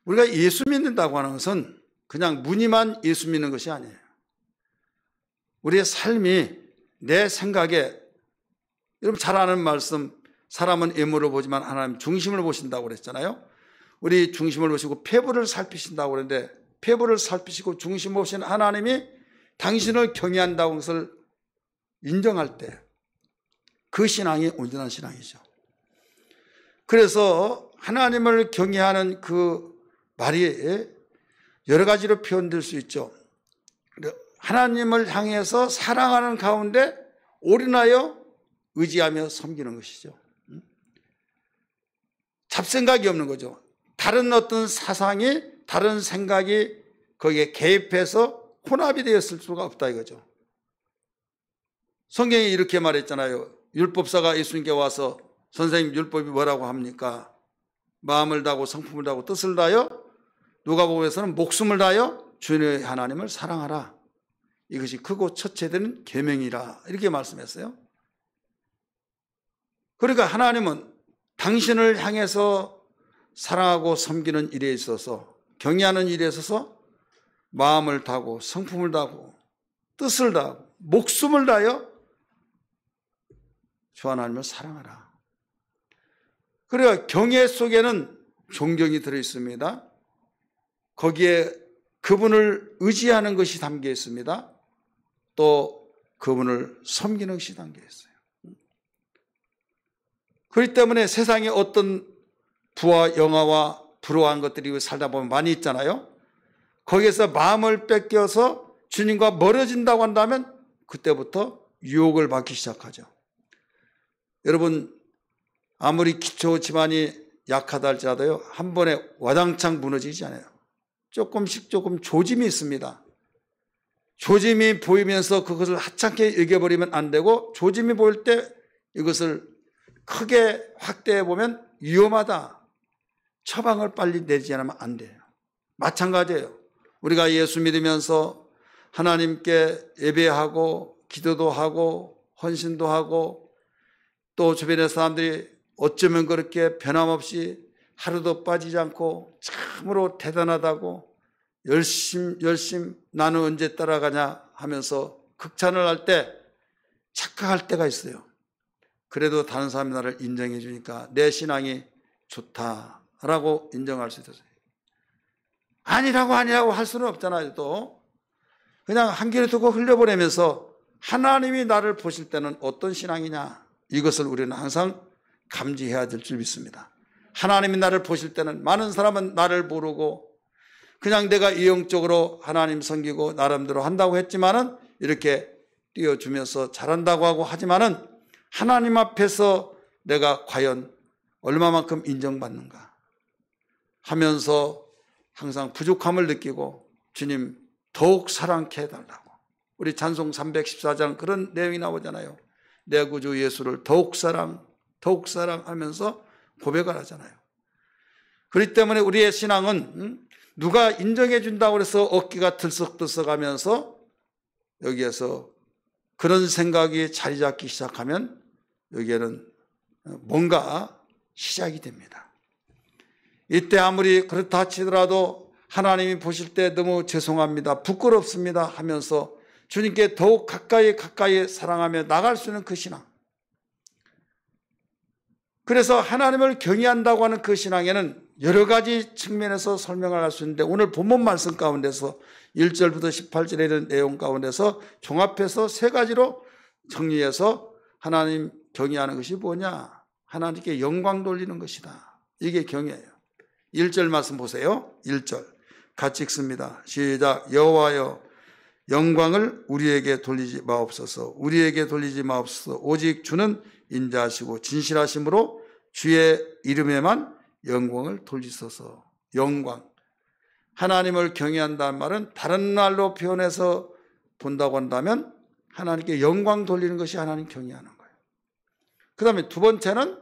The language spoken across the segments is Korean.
우리가 예수 믿는다고 하는 것은 그냥 무늬만 예수 믿는 것이 아니에요. 우리의 삶이 내 생각에, 여러분 잘 아는 말씀, 사람은 외모를 보지만 하나님 중심을 보신다고 그랬잖아요. 우리 중심을 보시고 폐부를 살피신다고 그랬는데, 폐부를 살피시고 중심을 보신 하나님이 당신을 경외한다는 것을 인정할 때 그 신앙이 온전한 신앙이죠. 그래서 하나님을 경외하는 그 말이 여러 가지로 표현될 수 있죠. 하나님을 향해서 사랑하는 가운데 올인하여 의지하며 섬기는 것이죠. 잡생각이 없는 거죠. 다른 어떤 사상이, 다른 생각이 거기에 개입해서 혼합이 되었을 수가 없다 이거죠. 성경이 이렇게 말했잖아요. 율법사가 예수님께 와서 선생님 율법이 뭐라고 합니까? 마음을 다하고 성품을 다하고 뜻을 다하여, 누가복음에서는 목숨을 다하여 주의 하나님을 사랑하라. 이것이 크고 첫째 되는 계명이라 이렇게 말씀했어요. 그러니까 하나님은 당신을 향해서 사랑하고 섬기는 일에 있어서, 경외하는 일에 있어서 마음을 다하고 성품을 다하고 뜻을 다하고 목숨을 다하여 주 하나님을 사랑하라. 그래야 경외 속에는 존경이 들어있습니다. 거기에 그분을 의지하는 것이 담겨 있습니다. 또 그분을 섬기는 것이 담겨 있어요. 그렇기 때문에 세상에 어떤 부와 영화와 부러워한 것들이 살다 보면 많이 있잖아요. 거기에서 마음을 뺏겨서 주님과 멀어진다고 한다면 그때부터 유혹을 받기 시작하죠. 여러분, 아무리 기초 집안이 약하다 할지라도요, 한 번에 와장창 무너지지 않아요. 조금씩 조금 조짐이 있습니다. 조짐이 보이면서 그것을 하찮게 여겨버리면 안 되고, 조짐이 보일 때 이것을 크게 확대해 보면 위험하다, 처방을 빨리 내지 않으면 안 돼요. 마찬가지예요. 우리가 예수 믿으면서 하나님께 예배하고 기도도 하고 헌신도 하고, 또 주변의 사람들이 어쩌면 그렇게 변함없이 하루도 빠지지 않고 참으로 대단하다고 열심 나는 언제 따라가냐 하면서 극찬을 할 때 착각할 때가 있어요. 그래도 다른 사람이 나를 인정해 주니까 내 신앙이 좋다라고 인정할 수 있어요. 아니라고 할 수는 없잖아요. 또 그냥 한 귀로 듣고 흘려보내면서 하나님이 나를 보실 때는 어떤 신앙이냐, 이것을 우리는 항상 감지해야 될 줄 믿습니다. 하나님이 나를 보실 때는, 많은 사람은 나를 모르고 그냥 내가 이형적으로 하나님 섬기고 나름대로 한다고 했지만은, 이렇게 띄워주면서 잘한다고 하고 하지만은 하나님 앞에서 내가 과연 얼마만큼 인정받는가 하면서 항상 부족함을 느끼고, 주님 더욱 사랑케 해달라고. 우리 찬송 314장 그런 내용이 나오잖아요. 내 구주 예수를 더욱 사랑하면서 고백을 하잖아요. 그렇기 때문에 우리의 신앙은 누가 인정해 준다고 해서 어깨가 들썩들썩하면서 여기에서 그런 생각이 자리 잡기 시작하면 여기에는 뭔가 시작이 됩니다. 이때 아무리 그렇다 치더라도 하나님이 보실 때 너무 죄송합니다, 부끄럽습니다 하면서 주님께 더욱 가까이 사랑하며 나갈 수 있는 그 신앙. 그래서 하나님을 경외한다고 하는 그 신앙에는 여러 가지 측면에서 설명을 할 수 있는데, 오늘 본문 말씀 가운데서 1절부터 18절에 있는 내용 가운데서 종합해서 세 가지로 정리해서 하나님 경외하는 것이 뭐냐? 하나님께 영광 돌리는 것이다. 이게 경외예요. 1절 말씀 보세요. 1절 같이 읽습니다. 시작. 여호와여, 영광을 우리에게 돌리지 마옵소서. 우리에게 돌리지 마옵소서. 오직 주는 인자하시고 진실하심으로 주의 이름에만 영광을 돌리소서. 영광. 하나님을 경외한다는 말은 다른 말로 표현해서 본다고 한다면 하나님께 영광 돌리는 것이 하나님 경외하는 거예요. 그 다음에 두 번째는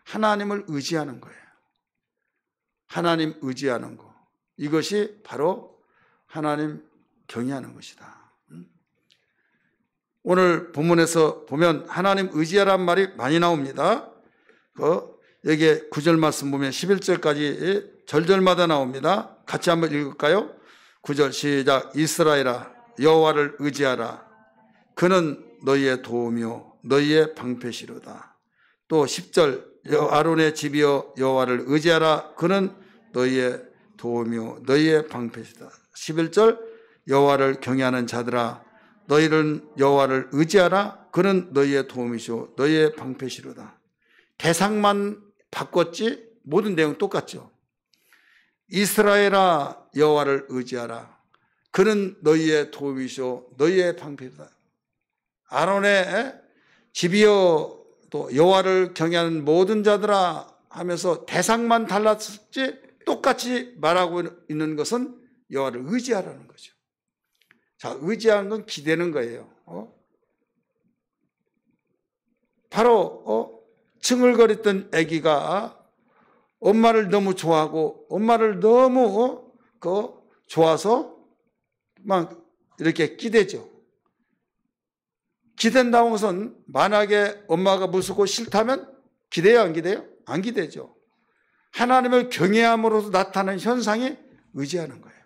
하나님을 의지하는 거예요. 하나님 의지하는 거. 이것이 바로 하나님 경외하는 것이다. 오늘 본문에서 보면 하나님 의지하라는 말이 많이 나옵니다. 여기에 9절 말씀 보면 11절까지 절절마다 나옵니다. 같이 한번 읽을까요? 9절 시작. 이스라엘아 여호와를 의지하라. 그는 너희의 도움이요 너희의 방패시로다. 또 10절 아론의 집이여 여호와를 의지하라. 그는 너희의 도움이요 너희의 방패시다. 11절 여호와를 경외하는 자들아 너희는 여호와를 의지하라. 그는 너희의 도움이시오 너희의 방패시로다. 대상만 바꿨지 모든 내용 똑같죠. 이스라엘아 여호와를 의지하라. 그는 너희의 도움이시오 너희의 방패시다. 아론의 집이여 또 여호와를 경외하는 모든 자들아 하면서 대상만 달랐지 똑같이 말하고 있는 것은 여호와를 의지하라는 거죠. 자, 의지하는 건 기대는 거예요. 바로 칭얼거렸던 아기가 엄마를 너무 좋아하고 엄마를 너무 좋아서 막 이렇게 기대죠. 기댄다는 것은 만약에 엄마가 무섭고 싫다면 기대요 안 기대요? 안 기대죠. 하나님을 경외함으로써 나타나는 현상이 의지하는 거예요.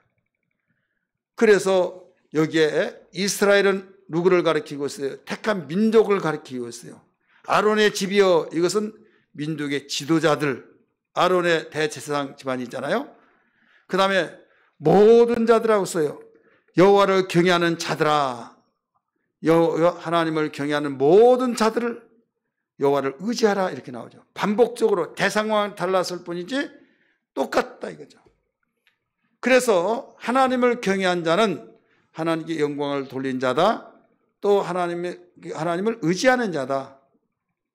그래서 여기에 이스라엘은 누구를 가리키고 있어요? 택한 민족을 가리키고 있어요. 아론의 집이여 이것은 민족의 지도자들 아론의 대제사장 집안이 있잖아요. 그 다음에 모든 자들하고 써요. 여호와를 경외하는 자들아 하나님을 경외하는 모든 자들을 여호와를 의지하라 이렇게 나오죠. 반복적으로 대상만 달랐을 뿐이지 똑같다 이거죠. 그래서 하나님을 경외한 자는 하나님께 영광을 돌린 자다. 또 하나님을 의지하는 자다.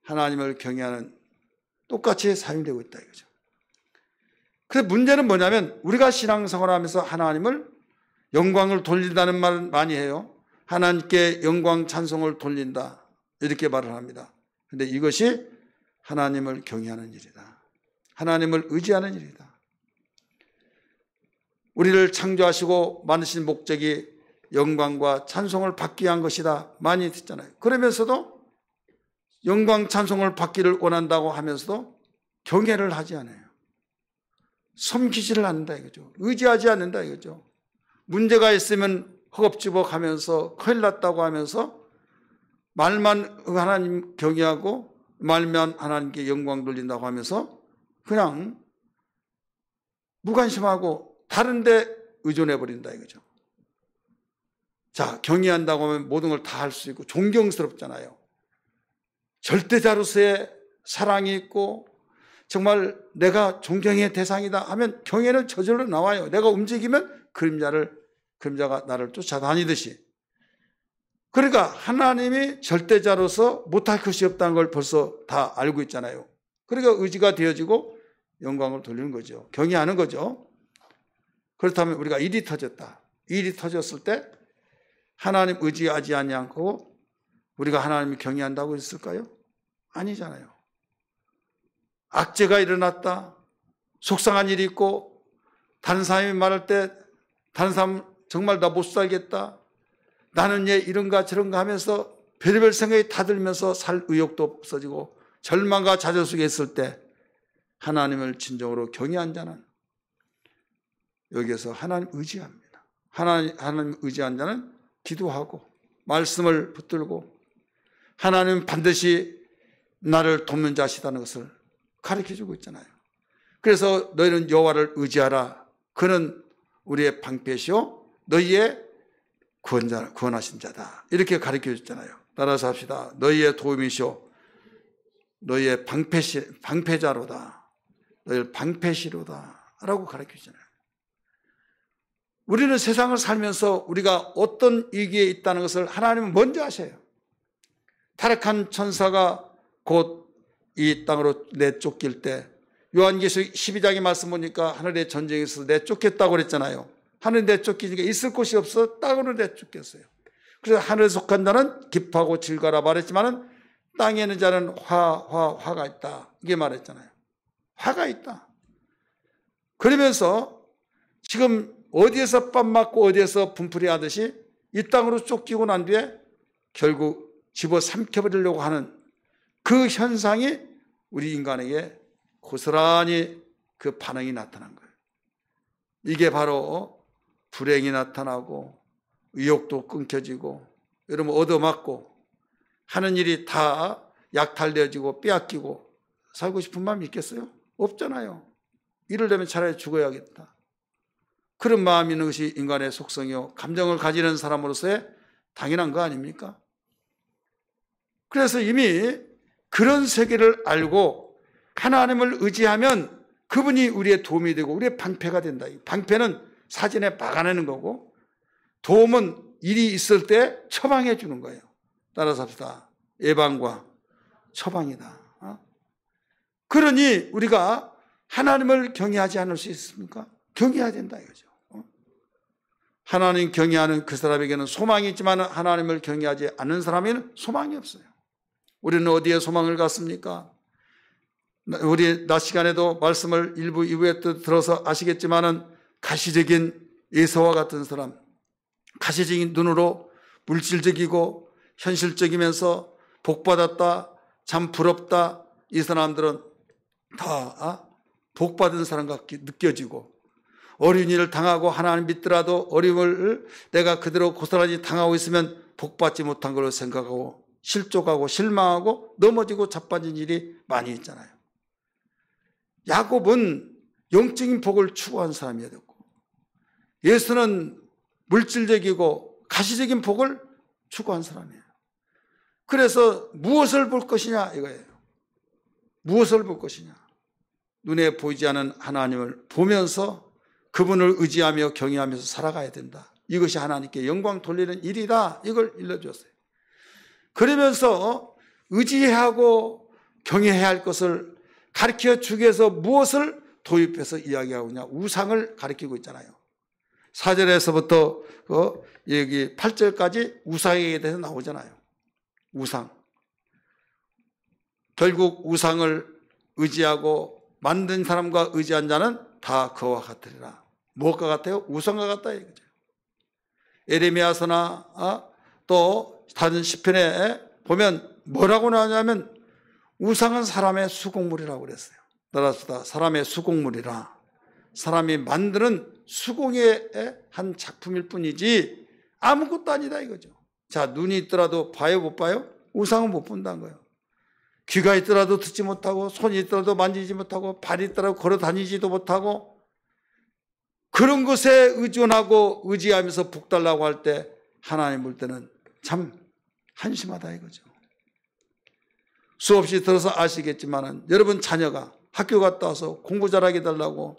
하나님을 경외하는 똑같이 사용되고 있다 이거죠. 그래서 문제는 뭐냐면 우리가 신앙생활을 하면서 하나님을 영광을 돌린다는 말을 많이 해요. 하나님께 영광 찬송을 돌린다 이렇게 말을 합니다. 그런데 이것이 하나님을 경외하는 일이다. 하나님을 의지하는 일이다. 우리를 창조하시고 만드신 목적이 영광과 찬송을 받기 위한 것이다 많이 듣잖아요. 그러면서도 영광 찬송을 받기를 원한다고 하면서도 경외를 하지 않아요. 섬기지를 않는다 이거죠. 의지하지 않는다 이거죠. 문제가 있으면 허겁지겁 하면서 큰일 났다고 하면서 말만 하나님 경외하고 말만 하나님께 영광 돌린다고 하면서 그냥 무관심하고 다른 데 의존해 버린다 이거죠. 자, 경외한다고 하면 모든 걸 다 할 수 있고 존경스럽잖아요. 절대자로서의 사랑이 있고 정말 내가 존경의 대상이다 하면 경외는 저절로 나와요. 내가 움직이면 그림자가 나를 쫓아다니듯이. 그러니까 하나님이 절대자로서 못할 것이 없다는 걸 벌써 다 알고 있잖아요. 그러니까 의지가 되어지고 영광을 돌리는 거죠. 경외하는 거죠. 그렇다면 우리가 일이 터졌다. 일이 터졌을 때 하나님 의지하지 않고 우리가 하나님을 경외한다고 했을까요? 아니잖아요. 악재가 일어났다. 속상한 일이 있고 다른 사람이 말할 때 다른 사람 정말 나 못 살겠다. 나는 얘 이런가 저런가 하면서 별의별 생각이 다 들면서 살 의욕도 없어지고 절망과 좌절 속에 있을 때 하나님을 진정으로 경외한 자는 여기에서 하나님 의지합니다. 하나님 의지한 자는 기도하고 말씀을 붙들고 하나님은 반드시 나를 돕는 자시다는 것을 가르쳐주고 있잖아요. 그래서 너희는 여호와를 의지하라. 그는 우리의 방패시오 너희의 구원하신 자다. 이렇게 가르쳐줬잖아요. 따라서 합시다. 너희의 도움이시오 너희의 방패자로다. 너희를 방패시로다 라고 가르쳐주잖아요. 우리는 세상을 살면서 우리가 어떤 위기에 있다는 것을 하나님은 먼저 아셔요. 타락한 천사가 곧 이 땅으로 내쫓길 때 요한계시록 12장의 말씀 보니까 하늘의 전쟁에서 내쫓겠다고 그랬잖아요. 하늘에 내쫓기니까 있을 곳이 없어 땅으로 내쫓겼어요. 그래서 하늘에 속한 자는 기뻐하고 즐거라 말했지만은 땅에 있는 자는 화가 있다. 이게 말했잖아요. 화가 있다. 그러면서 지금 어디에서 빰 맞고 어디에서 분풀이 하듯이 이 땅으로 쫓기고 난 뒤에 결국 집어삼켜버리려고 하는 그 현상이 우리 인간에게 고스란히 그 반응이 나타난 거예요. 이게 바로 불행이 나타나고 의욕도 끊겨지고 여러분 얻어맞고 하는 일이 다 약탈되어지고 빼앗기고 살고 싶은 마음이 있겠어요? 없잖아요. 이러려면 차라리 죽어야겠다. 그런 마음이 있는 것이 인간의 속성이요 감정을 가지는 사람으로서의 당연한 거 아닙니까? 그래서 이미 그런 세계를 알고 하나님을 의지하면 그분이 우리의 도움이 되고 우리의 방패가 된다. 방패는 사진에 막아내는 거고 도움은 일이 있을 때 처방해 주는 거예요. 따라서 합시다. 예방과 처방이다. 그러니 우리가 하나님을 경외하지 않을 수 있습니까? 경외해야 된다 이거죠. 하나님 경외하는 그 사람에게는 소망이 있지만 하나님을 경외하지 않는 사람에게는 소망이 없어요. 우리는 어디에 소망을 갖습니까? 우리 낮 시간에도 말씀을 일부 이후에 들어서 아시겠지만은 가시적인 에서와 같은 사람, 가시적인 눈으로 물질적이고 현실적이면서 복받았다, 참 부럽다, 이 사람들은 다 복받은 사람 같게 느껴지고 어려운 일을 당하고 하나님 믿더라도 어려움을 내가 그대로 고스란히 당하고 있으면 복받지 못한 걸로 생각하고 실족하고 실망하고 넘어지고 자빠진 일이 많이 있잖아요. 야곱은 영적인 복을 추구한 사람이었고 예수는 물질적이고 가시적인 복을 추구한 사람이에요. 그래서 무엇을 볼 것이냐 이거예요. 무엇을 볼 것이냐. 눈에 보이지 않은 하나님을 보면서 그분을 의지하며 경외하면서 살아가야 된다. 이것이 하나님께 영광 돌리는 일이다. 이걸 일러주었어요. 그러면서 의지하고 경외해야 할 것을 가르쳐주기 위해서 무엇을 도입해서 이야기하고 있냐. 우상을 가르치고 있잖아요. 4절에서부터 여기 8절까지 우상에 대해서 나오잖아요. 우상. 결국 우상을 의지하고 만든 사람과 의지한 자는 다 그와 같으리라. 무엇과 같아요? 우상과 같다 이거죠. 에레미야서나 또 다른 시편에 보면 뭐라고 나오냐면 우상은 사람의 수공물이라고 그랬어요. 따라서 사람의 수공물이라. 사람이 만드는 수공의 한 작품일 뿐이지 아무것도 아니다 이거죠. 자, 눈이 있더라도 봐요 못 봐요? 우상은 못 본다는 거예요. 귀가 있더라도 듣지 못하고 손이 있더라도 만지지 못하고 발이 있더라도 걸어 다니지도 못하고 그런 것에 의존하고 의지하면서 복달라고 할 때 하나님 볼 때는 참 한심하다 이거죠. 수없이 들어서 아시겠지만 여러분 자녀가 학교 갔다 와서 공부 잘하게 해달라고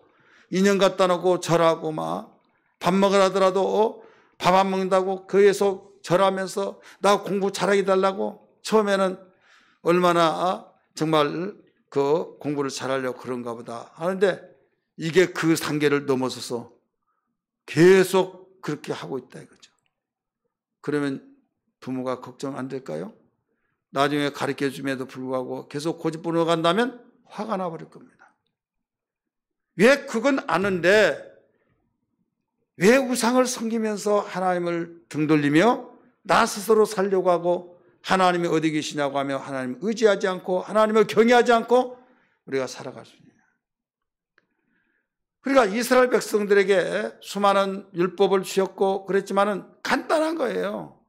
인형 갖다 놓고 절하고 막 밥 먹으라 하더라도 밥 안 먹는다고 그에서 절하면서 나 공부 잘하게 해달라고 처음에는 얼마나 정말 그 공부를 잘하려고 그런가 보다 하는데 이게 그 단계를 넘어서서 계속 그렇게 하고 있다 이거죠. 그러면 부모가 걱정 안 될까요? 나중에 가르쳐 줌에도 불구하고 계속 고집부려 간다면 화가 나버릴 겁니다. 왜 그건 아는데 왜 우상을 섬기면서 하나님을 등돌리며 나 스스로 살려고 하고 하나님이 어디 계시냐고 하며 하나님을 의지하지 않고 하나님을 경외하지 않고 우리가 살아갈 수 있느냐. 그러니까 이스라엘 백성들에게 수많은 율법을 주셨고 그랬지만은 간단한 거예요.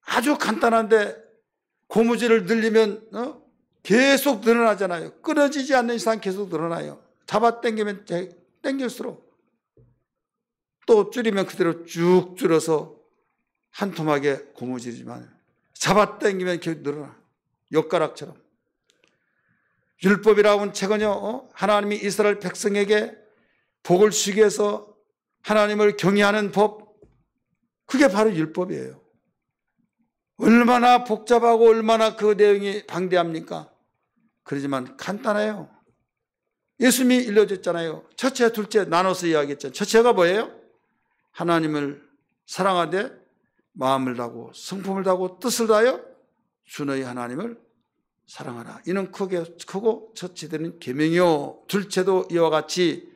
아주 간단한데 고무줄을 늘리면 계속 늘어나잖아요. 끊어지지 않는 이상 계속 늘어나요. 잡아당기면 당길수록 또 줄이면 그대로 쭉 줄어서 한 토막의 고무줄이지만 잡아당기면 계속 늘어나. 엿가락처럼. 율법이라고 하는 책은요, 하나님이 이스라엘 백성에게 복을 주기 위해서 하나님을 경외하는 법, 그게 바로 율법이에요. 얼마나 복잡하고 얼마나 그 내용이 방대합니까? 그러지만 간단해요. 예수님이 일러줬잖아요. 첫째, 둘째 나눠서 이야기했잖아요. 첫째가 뭐예요? 하나님을 사랑하되 마음을 다하고 성품을 다하고 뜻을 다하여 주 너희 하나님을 사랑하라. 이는 크고 첫째 되는 계명이요. 둘째도 이와 같이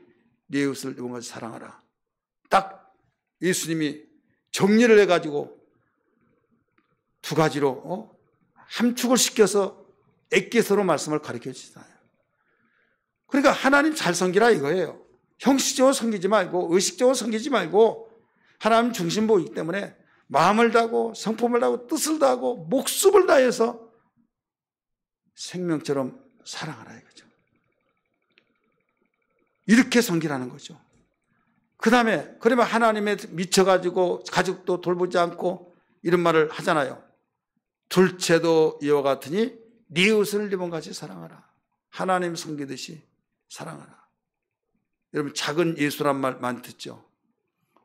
네 이웃을 이같이 사랑하라. 딱 예수님이 정리를 해가지고 두 가지로 함축을 시켜서 액기서로 말씀을 가르쳐 주시잖아요. 그러니까 하나님 잘 섬기라 이거예요. 형식적으로 섬기지 말고 의식적으로 섬기지 말고 하나님 중심보이기 때문에 마음을 다하고 성품을 다하고 뜻을 다하고 목숨을 다해서 생명처럼 사랑하라 이거죠. 이렇게 섬기라는 거죠. 그 다음에 그러면 하나님에 미쳐가지고 가족도 돌보지 않고 이런 말을 하잖아요. 둘째도 이와 같으니 네 이웃을 네 몸같이 사랑하라. 하나님 섬기듯이 사랑하라. 여러분 작은 예수란 말 많이 듣죠.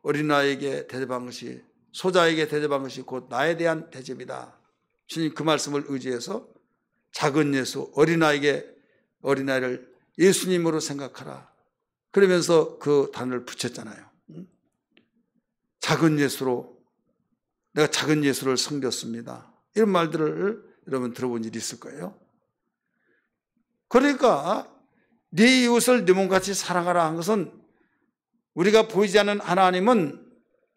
어린아이에게 대접한 것이 소자에게 대접한 것이 곧 나에 대한 대접이다. 주님 그 말씀을 의지해서 작은 예수 어린아이를 예수님으로 생각하라. 그러면서 그 단어를 붙였잖아요. 작은 예수로 내가 작은 예수를 섬겼습니다. 이런 말들을 여러분 들어본 일이 있을 거예요. 그러니까 네 이웃을 네 몸같이 사랑하라 한 것은 우리가 보이지 않는 하나님은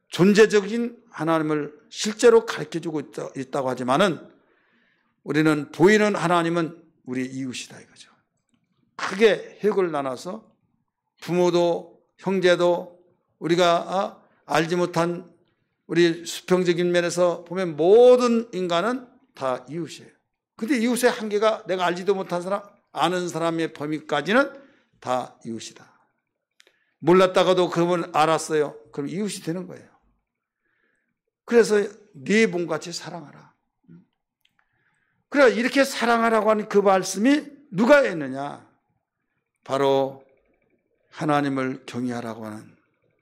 존재적인 하나님을 실제로 가르쳐주고 있다고 하지만은 우리는 보이는 하나님은 우리의 이웃이다 이거죠. 크게 획을 나눠서 부모도 형제도 우리가 알지 못한 우리 수평적인 면에서 보면 모든 인간은 다 이웃이에요. 근데 이웃의 한계가 내가 알지도 못한 사람, 아는 사람의 범위까지는 다 이웃이다. 몰랐다가도 그분 알았어요. 그럼 이웃이 되는 거예요. 그래서 네 몸같이 사랑하라. 그래 이렇게 사랑하라고 하는 그 말씀이 누가 했느냐? 바로 하나님을 경외하라고 하는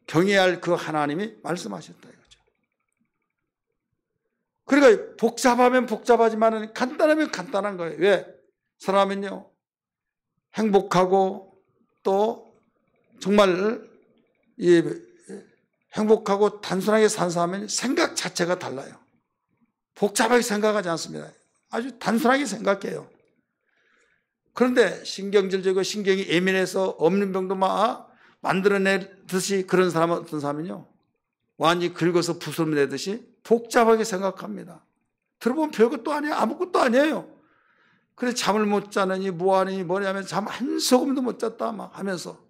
경외할 그 하나님이 말씀하셨다 이거죠. 그러니까 복잡하면 복잡하지만 간단하면 간단한 거예요. 왜? 사람은요 행복하고 또 정말 행복하고 단순하게 산 사람은 생각 자체가 달라요. 복잡하게 생각하지 않습니다. 아주 단순하게 생각해요. 그런데 신경질적이고 신경이 예민해서 없는 병도 막 만들어내듯이 그런 사람은 어떤 사람은요 완전히 긁어서 부스럼 내듯이 복잡하게 생각합니다. 들어보면 별것도 아니에요. 아무것도 아니에요. 그래 잠을 못 자느니 뭐하니 뭐냐면 잠 한 소금도 못 잤다 막 하면서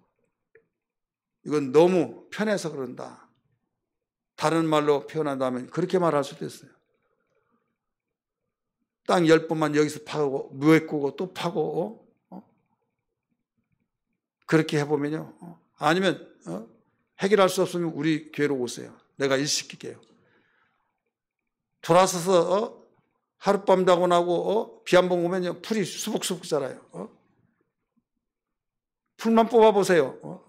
이건 너무 편해서 그런다. 다른 말로 표현한다면 그렇게 말할 수도 있어요. 땅 10번만 여기서 파고 무에꾸고 또 파고 그렇게 해보면요. 아니면 해결할 수 없으면 우리 교회로 오세요. 내가 일 시킬게요. 돌아서서 하룻밤 자고 나고 비 한 번 오면요 풀이 수북수북 자라요. 풀만 뽑아보세요.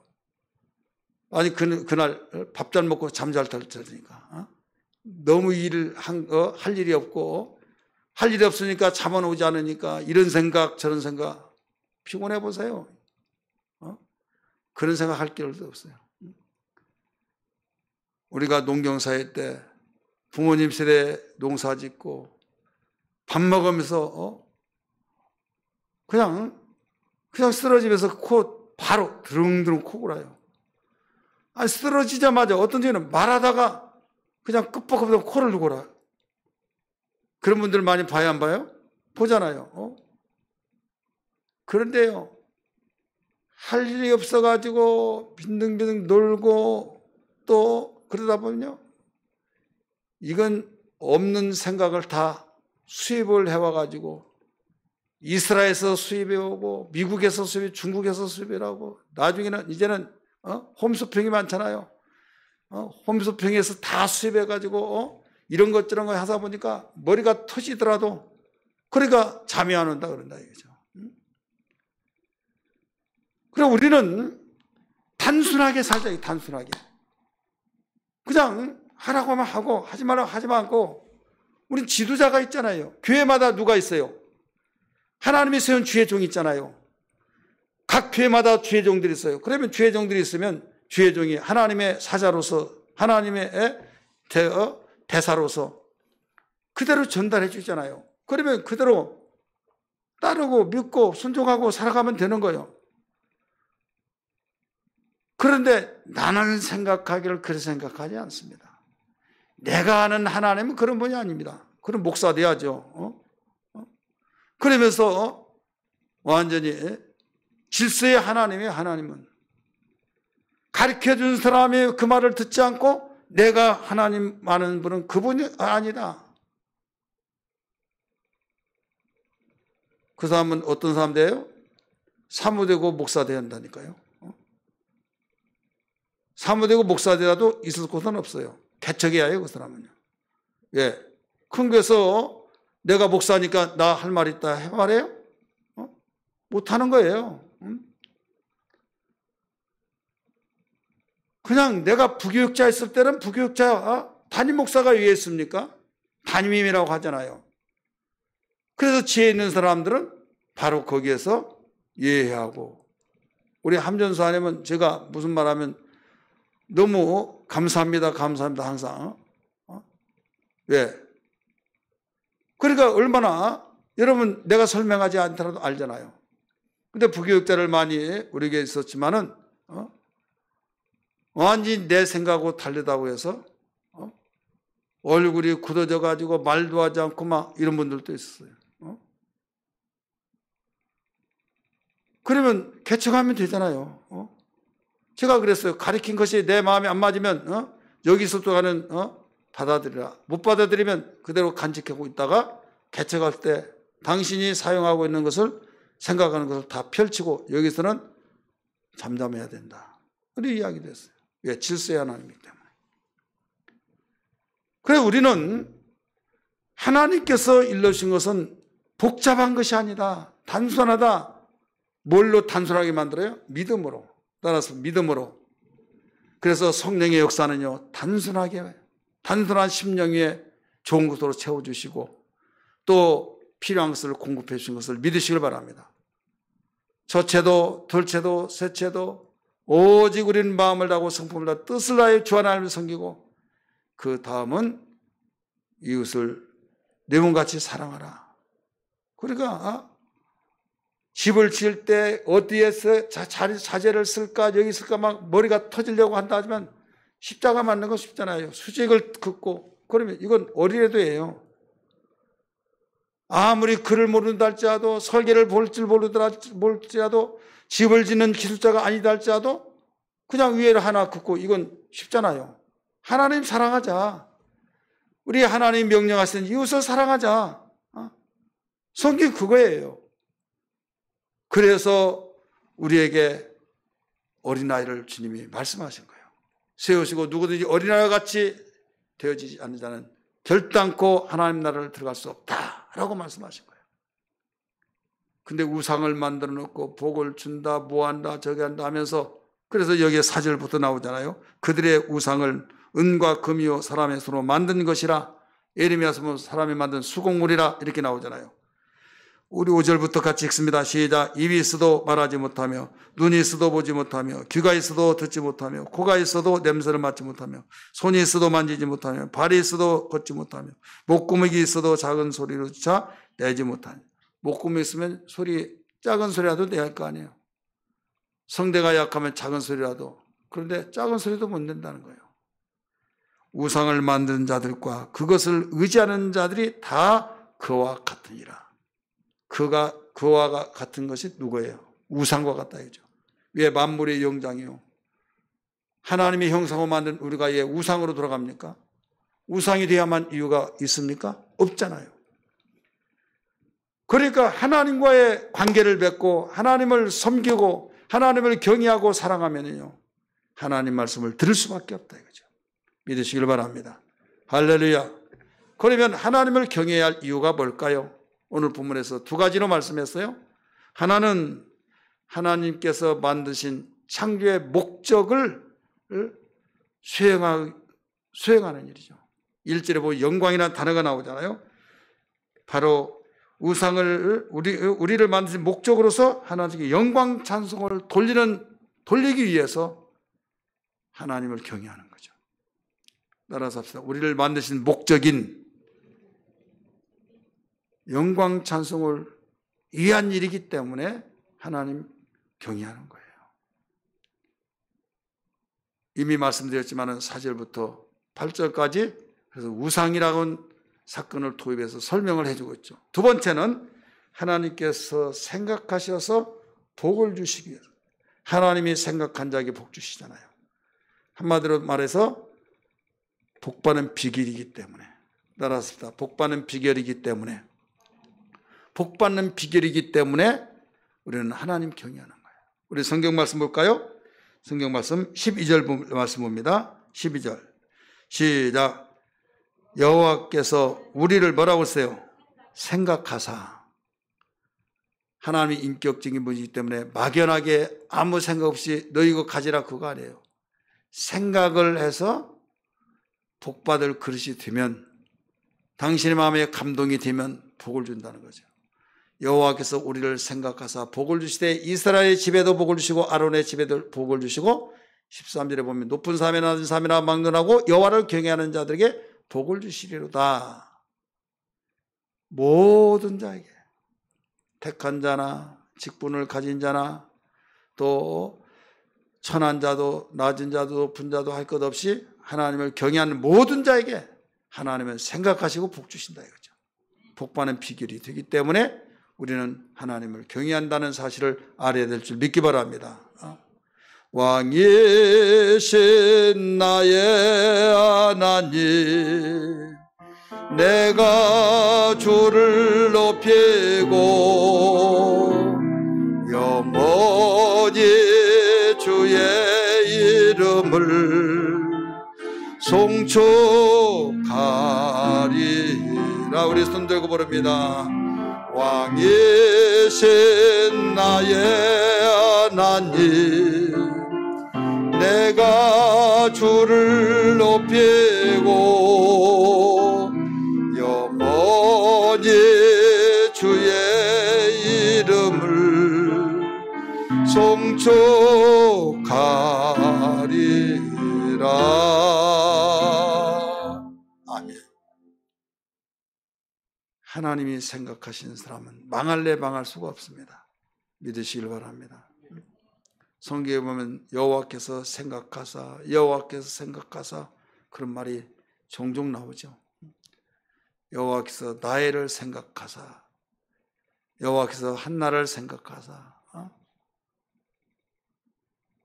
아니 그날 밥 잘 먹고 잠 잘 테니까 너무 할 일이 없고 할 일이 없으니까 잠은 오지 않으니까 이런 생각 저런 생각 피곤해 보세요. 그런 생각 할 길도 없어요. 우리가 농경사회 때 부모님 세대 농사 짓고 밥 먹으면서 그냥 쓰러지면서 바로 드릉드릉 코 골아요. 아니 쓰러지자마자 어떤 적에는 말하다가 그냥 끄뻑끄뻑 코를 골아요. 그런 분들 많이 봐요 안 봐요? 보잖아요. 그런데요 할 일이 없어가지고 빈둥빈둥 놀고 또 그러다 보면요 이건 없는 생각을 다 수입을 해와가지고 이스라엘에서 수입해오고 미국에서 수입, 중국에서 수입을 하고 나중에는 이제는 홈쇼핑이 많잖아요. 홈쇼핑에서 다 수입해가지고 이런 것 저런 거 하다 보니까 머리가 터지더라도 그러니까 잠이 안 온다 그런다 이거죠. 그럼 우리는 단순하게 살자. 단순하게 그냥 하라고 하면 하고 하지 말라고 하지 않고 우린 지도자가 있잖아요. 교회마다 누가 있어요? 하나님이 세운 주의 종이 있잖아요. 각 교회마다 주의 종들이 있어요. 그러면 주의 종들이 있으면 주의 종이 하나님의 사자로서 하나님의 대사로서 그대로 전달해 주잖아요. 그러면 그대로 따르고 믿고 순종하고 살아가면 되는 거예요. 그런데 나는 생각하기를 그렇게 생각하지 않습니다. 내가 아는 하나님은 그런 분이 아닙니다. 그럼 목사 돼야죠. 그러면서 완전히 질서의 하나님이에요. 하나님은 가르쳐준 사람이 그 말을 듣지 않고 내가 하나님 아는 분은 그분이 아니다. 그 사람은 어떤 사람 돼요? 사무되고 목사 돼야 한다니까요. 사무되고 목사 되라도 있을 곳은 없어요. 개척해야 해요, 그 사람은요. 예. 큰 교회에서 내가 목사니까 나 할 말 있다 해 말해요? 못하는 거예요. 그냥 내가 부교육자 있을 때는 부교육자, 담임 목사가 위에 있습니까? 담임이라고 하잖아요. 그래서 지혜 있는 사람들은 바로 거기에서 예하고, 우리 함전수 안에면 제가 무슨 말하면 너무 감사합니다, 감사합니다, 항상. 왜? 그러니까 얼마나, 여러분 내가 설명하지 않더라도 알잖아요. 근데 부교육자를 많이 우리에게 있었지만은, 완전히 내 생각하고 다르다고 해서, 얼굴이 굳어져 가지고 말도 하지 않고 막 이런 분들도 있었어요. 그러면 개척하면 되잖아요. 제가 그랬어요. 가르친 것이 내 마음에 안 맞으면 여기서부터 가는 받아들이라. 못 받아들이면 그대로 간직하고 있다가 개척할 때 당신이 사용하고 있는 것을 생각하는 것을 다 펼치고 여기서는 잠잠해야 된다. 그런 이야기도 했어요. 왜? 질서의 하나님이기 때문에. 그래서 우리는 하나님께서 일러주신 것은 복잡한 것이 아니다. 단순하다. 뭘로 단순하게 만들어요? 믿음으로. 따라서 믿음으로. 그래서 성령의 역사는요, 단순하게, 단순한 심령 위에 좋은 것으로 채워주시고 또 필요한 것을 공급해 주신 것을 믿으시길 바랍니다. 저체도 덜체도 세체도 오직 우리는 마음을 다하고 성품을 다하고 뜻을 다하여 주 하나님을 섬기고 그 다음은 이웃을 내 몸같이 사랑하라. 그러니까 집을 지을 때 어디에서 자재를 쓸까 여기 쓸까 막 머리가 터지려고 한다 하지만 십자가 맞는 건 쉽잖아요. 수직을 긋고 그러면 이건 어린애도예요. 아무리 글을 모른다 할지라도 설계를 볼 줄 모르더라도 집을 짓는 기술자가 아니다 할지라도 그냥 위에를 하나 긋고 이건 쉽잖아요. 하나님 사랑하자. 우리 하나님 명령하신 이웃을 사랑하자. 성경 그거예요. 그래서 우리에게 어린아이를 주님이 말씀하신 거예요. 세우시고 누구든지 어린아이와 같이 되어지지 않는 자는 결단코 하나님 나라를 들어갈 수 없다라고 말씀하신 거예요. 근데 우상을 만들어 놓고 복을 준다, 뭐한다, 저기 한다 하면서 그래서 여기에 사절부터 나오잖아요. 그들의 우상을 은과 금이요 사람의 손으로 만든 것이라 예레미야서 보면 사람이 만든 수공물이라 이렇게 나오잖아요. 우리 5절부터 같이 읽습니다. 시작. 입이 있어도 말하지 못하며 눈이 있어도 보지 못하며 귀가 있어도 듣지 못하며 코가 있어도 냄새를 맡지 못하며 손이 있어도 만지지 못하며 발이 있어도 걷지 못하며 목구멍이 있어도 작은 소리로조차 내지 못하며 목구멍이 있으면 작은 소리라도 내야 할 거 아니에요. 성대가 약하면 작은 소리라도 그런데 작은 소리도 못 낸다는 거예요. 우상을 만든 자들과 그것을 의지하는 자들이 다 그와 같으니라. 그와 같은 것이 누구예요? 우상과 같다 이죠. 왜 만물의 영장이요. 하나님의 형상으로 만든 우리가 왜 우상으로 돌아갑니까? 우상이 돼야만 이유가 있습니까? 없잖아요. 그러니까 하나님과의 관계를 맺고 하나님을 섬기고 하나님을 경외하고 사랑하면요 하나님 말씀을 들을 수밖에 없다 이거죠. 믿으시길 바랍니다. 할렐루야. 그러면 하나님을 경외해야 할 이유가 뭘까요? 오늘 본문에서 두 가지로 말씀했어요. 하나는 하나님께서 만드신 창조의 목적을 수행하는 일이죠. 1절에 보면 영광이라는 단어가 나오잖아요. 바로 우상을 우리를 만드신 목적으로서 하나님께 영광 찬송을 돌리기 위해서 하나님을 경외하는 거죠. 따라서 합시다. 우리를 만드신 목적인 영광 찬송을 위한 일이기 때문에 하나님 경외하는 거예요. 이미 말씀드렸지만 4절부터 8절까지 그래서 우상이라는 사건을 도입해서 설명을 해주고 있죠. 두 번째는 하나님께서 생각하셔서 복을 주시기 위해서. 하나님이 생각한 자에게 복 주시잖아요. 한마디로 말해서 복받는 비결이기 때문에, 따라서 복받는 비결이기 때문에, 복받는 비결이기 때문에 우리는 하나님 경외하는 거예요. 우리 성경 말씀 볼까요? 성경 말씀 12절 말씀 봅니다. 12절 시작. 여호와께서 우리를 뭐라고 했어요? 생각하사. 하나님이 인격적인 분이기 때문에 막연하게 아무 생각 없이 너 이거 가지라 그거 아니에요. 생각을 해서 복받을 그릇이 되면, 당신의 마음에 감동이 되면 복을 준다는 거죠. 여호와께서 우리를 생각하사 복을 주시되 이스라엘의 집에도 복을 주시고 아론의 집에도 복을 주시고, 13절에 보면 높은 산이나 낮은 산이나 막론하고 여호와를 경외하는 자들에게 복을 주시리로다. 모든 자에게, 택한 자나 직분을 가진 자나 또 천한 자도 낮은 자도 높은 자도 할 것 없이 하나님을 경외하는 모든 자에게 하나님은 생각하시고 복 주신다 이거죠. 복받는 비결이 되기 때문에 우리는 하나님을 경외한다는 사실을 알아야 될 줄 믿기 바랍니다. 왕이신 나의 하나님, 내가 주를 높이고 영원히 주의 이름을 송축하리라. 우리 손 들고 부릅니다. 왕이신 나의 하나님, 내가 주를 높이고 영원히 주의 이름을 송축하리라. 아멘. 하나님이 생각하신 사람은 망할래 망할 수가 없습니다. 믿으시길 바랍니다. 성경에 보면 여호와께서 생각하사, 여호와께서 생각하사 그런 말이 종종 나오죠. 여호와께서 나해를 생각하사, 여호와께서 한나를 생각하사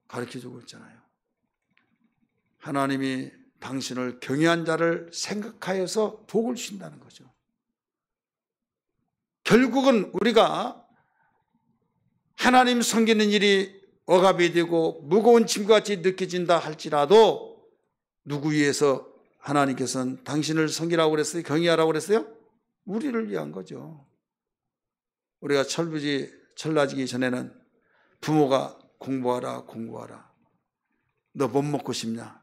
가르쳐주고 있잖아요. 하나님이 당신을 경외한 자를 생각하여서 복을 주신다는 거죠. 결국은 우리가 하나님 섬기는 일이 억압이 되고 무거운 짐같이 느껴진다 할지라도 누구 위해서 하나님께서는 당신을 섬기라고 그랬어요? 경외하라고 그랬어요? 우리를 위한 거죠. 우리가 철나지기 전에는 부모가 공부하라 너 뭐 먹고 싶냐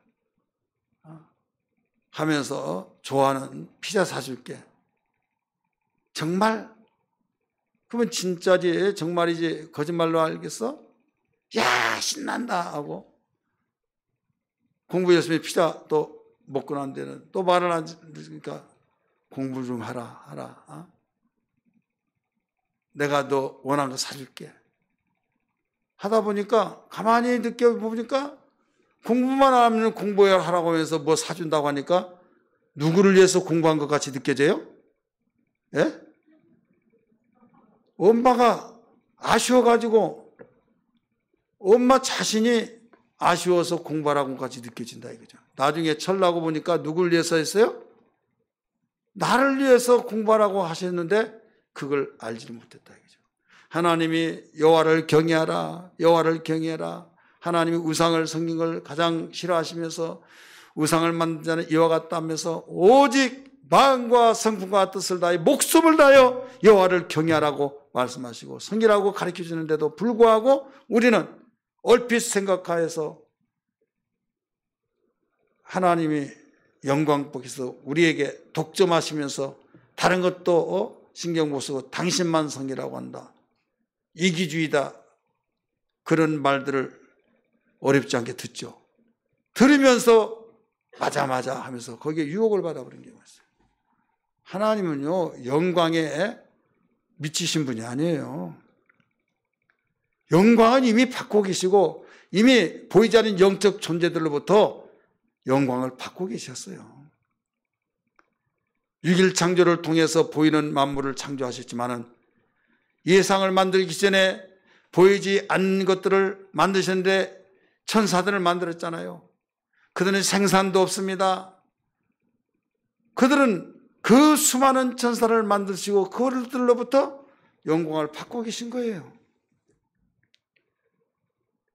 하면서 좋아하는 피자 사줄게. 정말? 그러면 진짜지 정말이지 거짓말로 알겠어? 야 신난다 하고 공부 열심히 피자 또 먹고 난 데는 또 말을 안 듣으니까 공부 좀 하라. 내가 너 원하는 거 사줄게. 하다 보니까 가만히 느껴보니까 공부만 하면 공부하라고 하면서 뭐 사준다고 하니까 누구를 위해서 공부한 것 같이 느껴져요? 예? 엄마가 아쉬워가지고 엄마 자신이 아쉬워서 공부하라고 같이 느껴진다 이거죠. 나중에 철나고 보니까 누굴 위해서 했어요? 나를 위해서 공부하라고 하셨는데 그걸 알지를 못했다 이거죠. 하나님이 여호와를 경외하라, 여호와를 경외하라. 하나님이 우상을 섬긴 걸 가장 싫어하시면서 우상을 만든 자는 이와 같다 하면서 오직 마음과 성품과 뜻을 다해 목숨을 다하여 여호와를 경외하라고 말씀하시고 섬기라고 가르쳐 주는데도 불구하고 우리는 얼핏 생각하여서 하나님이 영광복에서 우리에게 독점하시면서 다른 것도 신경 못 쓰고 당신만 섬기라고 한다. 이기주의다. 그런 말들을 어렵지 않게 듣죠. 들으면서 맞아 하면서 거기에 유혹을 받아버린 게 있어요. 하나님은요 영광에 미치신 분이 아니에요. 영광은 이미 받고 계시고 이미 보이지 않는 영적 존재들로부터 영광을 받고 계셨어요. 6일 창조를 통해서 보이는 만물을 창조하셨지만은 예상을 만들기 전에 보이지 않는 것들을 만드셨는데 천사들을 만들었잖아요. 그들은 생산도 없습니다. 그들은 그 수많은 천사를 만드시고 그들로부터 영광을 받고 계신 거예요.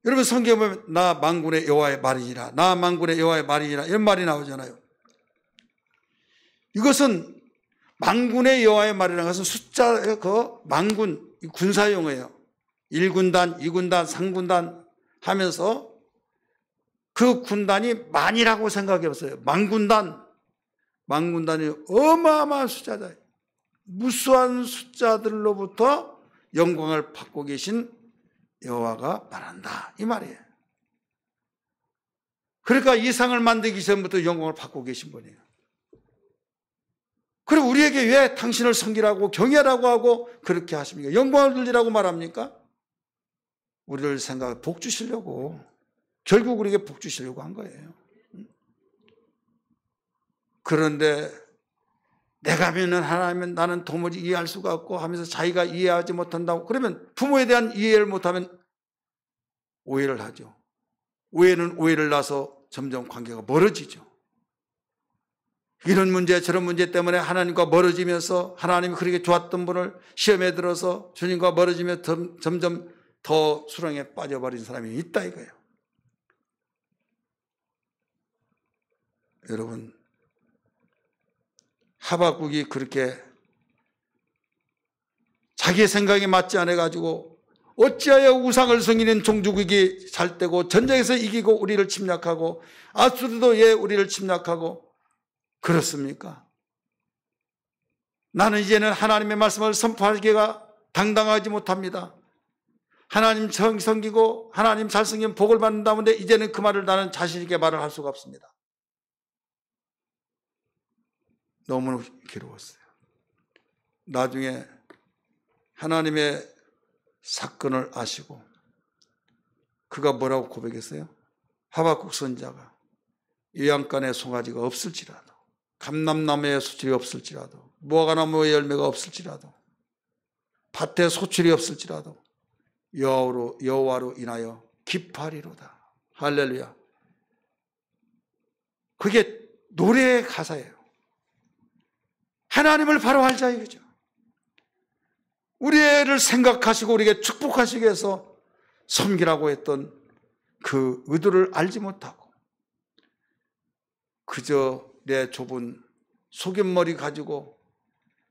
여러분 성경에 보면 나 만군의 여호와의 말이니라, 나 만군의 여호와의 말이니라 이런 말이 나오잖아요. 이것은 만군의 여호와의 말이라는 것은 숫자, 그 만군, 군사용어예요. 1군단, 2군단, 3군단 하면서 그 군단이 만이라고 생각해 보세요. 만군단이 어마어마한 숫자다. 무수한 숫자들로부터 영광을 받고 계신 여호와가 말한다 이 말이에요. 그러니까 이 상을 만들기 전부터 영광을 받고 계신 분이에요. 그럼 우리에게 왜 당신을 섬기라고 경외하라고 하고 그렇게 하십니까? 영광을 돌리라고 말합니까? 우리를 생각해 복 주시려고, 결국 우리에게 복 주시려고 한 거예요. 그런데 내가 믿는 하나님은 나는 도무지 이해할 수가 없고 하면서 자기가 이해하지 못한다고, 그러면 부모에 대한 이해를 못하면 오해를 하죠. 오해는 오해를 낳아서 점점 관계가 멀어지죠. 이런 문제 저런 문제 때문에 하나님과 멀어지면서 하나님이 그렇게 좋았던 분을 시험에 들어서 주님과 멀어지며 점점 더 수렁에 빠져버린 사람이 있다 이거예요. 여러분 하박국이 그렇게 자기의 생각에 맞지 않아가지고 어찌하여 우상을 섬기는 종족에게 잘되고 전쟁에서 이기고 우리를 침략하고 아수르도 예 우리를 침략하고 그렇습니까? 나는 이제는 하나님의 말씀을 선포하기가 당당하지 못합니다. 하나님 섬기고 하나님 잘 섬기면 복을 받는다는데 이제는 그 말을 나는 자신 있게 말을 할 수가 없습니다. 너무 괴로웠어요. 나중에 하나님의 사건을 아시고 그가 뭐라고 고백했어요? 하박국 선지자가 요양간에 송아지가 없을지라도 감람나무에 수출이 없을지라도 무화과나무에 열매가 없을지라도 밭에 소출이 없을지라도 여호와로 인하여 기뻐하리로다. 할렐루야. 그게 노래의 가사예요. 하나님을 바로 알자 이거죠. 우리를 생각하시고 우리에게 축복하시기 위해서 섬기라고 했던 그 의도를 알지 못하고 그저 내 좁은 속임머리 가지고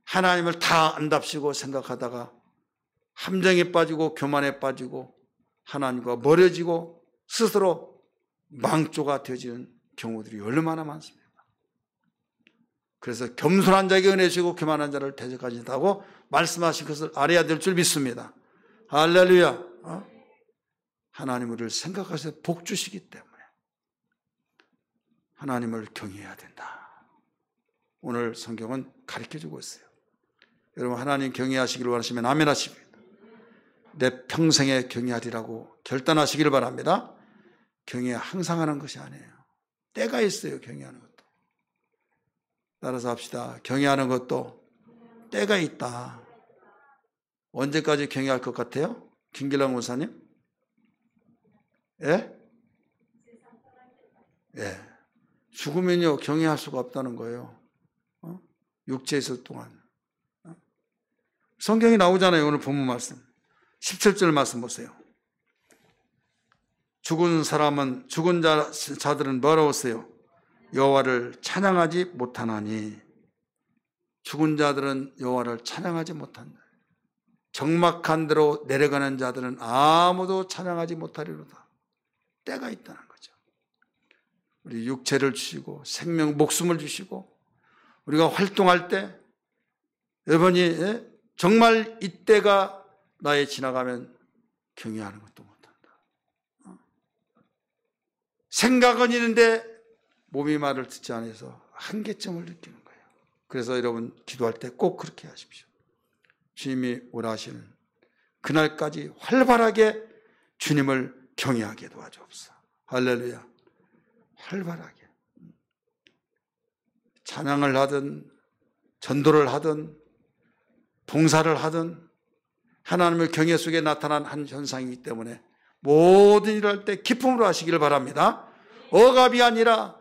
하나님을 다 안답시고 생각하다가 함정에 빠지고 교만에 빠지고 하나님과 멀어지고 스스로 망조가 되어지는 경우들이 얼마나 많습니까? 그래서 겸손한 자에게 은혜 주시고 교만한 자를 대적하신다고 말씀하신 것을 알아야 될 줄 믿습니다. 할렐루야. 하나님 우리를 생각하셔서 복 주시기 때문에 하나님을 경외해야 된다. 오늘 성경은 가르쳐주고 있어요. 여러분 하나님 경외하시기를 원하시면 아멘 하십니다. 내 평생에 경외하리라고 결단하시기를 바랍니다. 경외 항상 하는 것이 아니에요. 때가 있어요. 경외하는 것도. 따라서 합시다. 경외하는 것도 때가 있다. 언제까지 경외할 것 같아요? 김길랑 목사님? 예? 예. 죽으면요 경외할 수가 없다는 거예요. 육체에 있을 동안. 성경이 나오잖아요. 오늘 본문 말씀 17절 말씀 보세요. 죽은 자들은 뭐라고 했어요? 여호와를 찬양하지 못하나니. 죽은 자들은 여호와를 찬양하지 못한다. 적막한 데로 내려가는 자들은 아무도 찬양하지 못하리로다. 때가 있다는 거죠. 우리 육체를 주시고 생명, 목숨을 주시고 우리가 활동할 때 여러분이 정말 이때가 나에 지나가면 경외하는 것도 못한다. 생각은 있는데 몸이 말을 듣지 않아서 한계점을 느끼는 거예요. 그래서 여러분 기도할 때 꼭 그렇게 하십시오. 주님이 오라 하시는 그날까지 활발하게 주님을 경외하게 도와주옵소서. 할렐루야. 활발하게 찬양을 하든 전도를 하든 봉사를 하든 하나님의 경외 속에 나타난 한 현상이기 때문에 모든 일을 할 때 기쁨으로 하시기를 바랍니다. 억압이 아니라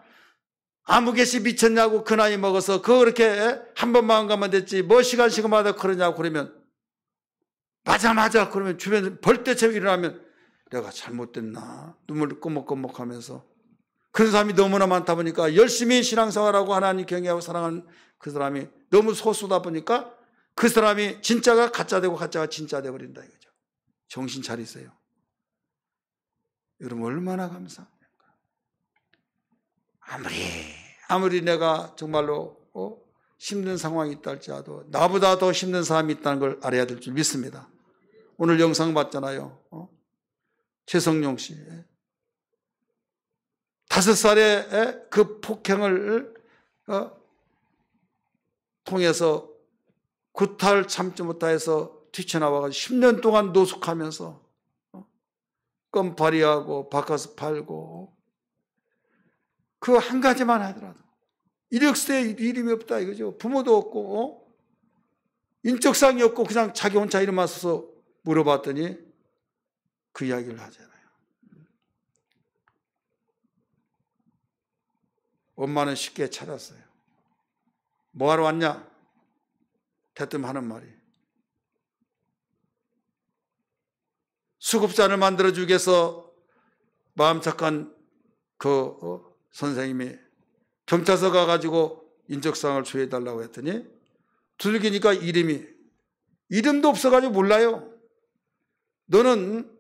아무개시 미쳤냐고 그 나이 먹어서 그렇게 한 번 마음 가면 됐지 뭐 시간마다 그러냐고 그러면 맞아 그러면 주변에서 벌떼처럼 일어나면 내가 잘못됐나 눈물 끄먹끄먹 하면서 그런 사람이 너무나 많다 보니까 열심히 신앙생활하고 하나님 경외하고 사랑하는 그 사람이 너무 소수다 보니까 그 사람이 진짜가 가짜 되고 가짜가 진짜 되어버린다 이거죠. 정신 차리세요. 여러분 얼마나 감사합니까? 아무리 내가 정말로 힘든 상황이 있다 할지라도 나보다 더 힘든 사람이 있다는 걸 알아야 될 줄 믿습니다. 오늘 영상 봤잖아요. 최성용 씨 5살에 그 폭행을 통해서 구타를 참지 못해서 튀쳐나와가지고 10년 동안 노숙하면서 껌 발이하고 바꿔서 팔고 그 한 가지만 하더라도 이력서에 이름이 없다 이거죠. 부모도 없고 인적사항이 없고 그냥 자기 혼자 이름만 써서 물어봤더니 그 이야기를 하잖아요. 엄마는 쉽게 찾았어요. 뭐하러 왔냐? 대뜸 하는 말이 수급자를 만들어주기 위해서 마음 착한 그 선생님이 경찰서 가가지고 인적사항을 조회해달라고 했더니 두들기니까 이름도 없어가지고 몰라요. 너는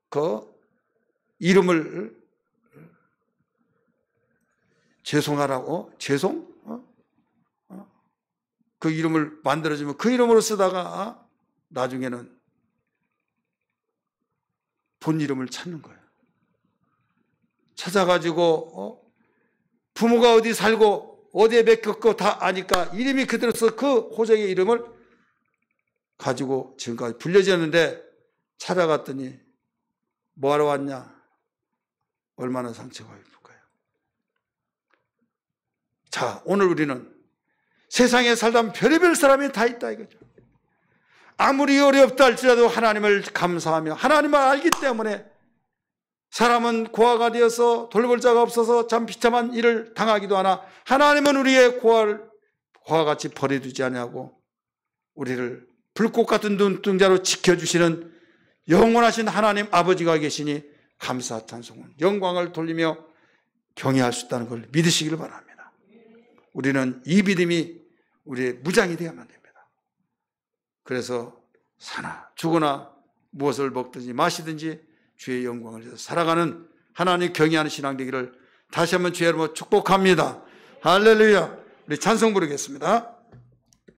그 이름을 죄송하라고 그 이름을 만들어주면 그 이름으로 쓰다가 나중에는 본 이름을 찾는 거예요. 찾아가지고 부모가 어디 살고 어디에 맡겼고 다 아니까 이름이 그대로 써 그 호적의 이름을 가지고 지금까지 불려졌는데 찾아갔더니 뭐하러 왔냐? 얼마나 상처가 있을까요? 자, 오늘 우리는 세상에 살다 별의별 사람이 다 있다 이거죠. 아무리 어렵다 할지라도 하나님을 감사하며 하나님을 알기 때문에 사람은 고아가 되어서 돌볼 자가 없어서 참 비참한 일을 당하기도 하나 하나님은 우리의 고아를 고아같이 버려두지 않냐고 우리를 불꽃 같은 눈동자로 지켜주시는 영원하신 하나님 아버지가 계시니 감사 찬송은 영광을 돌리며 경외할 수 있다는 걸 믿으시기를 바랍니다. 우리는 이 믿음이 우리의 무장이 되어야만 됩니다. 그래서 사나 죽으나 무엇을 먹든지 마시든지 주의 영광을 위해서 살아가는 하나님 경외하는 신앙 되기를 다시 한번 주의 이름으로 축복합니다. 할렐루야. 우리 찬송 부르겠습니다.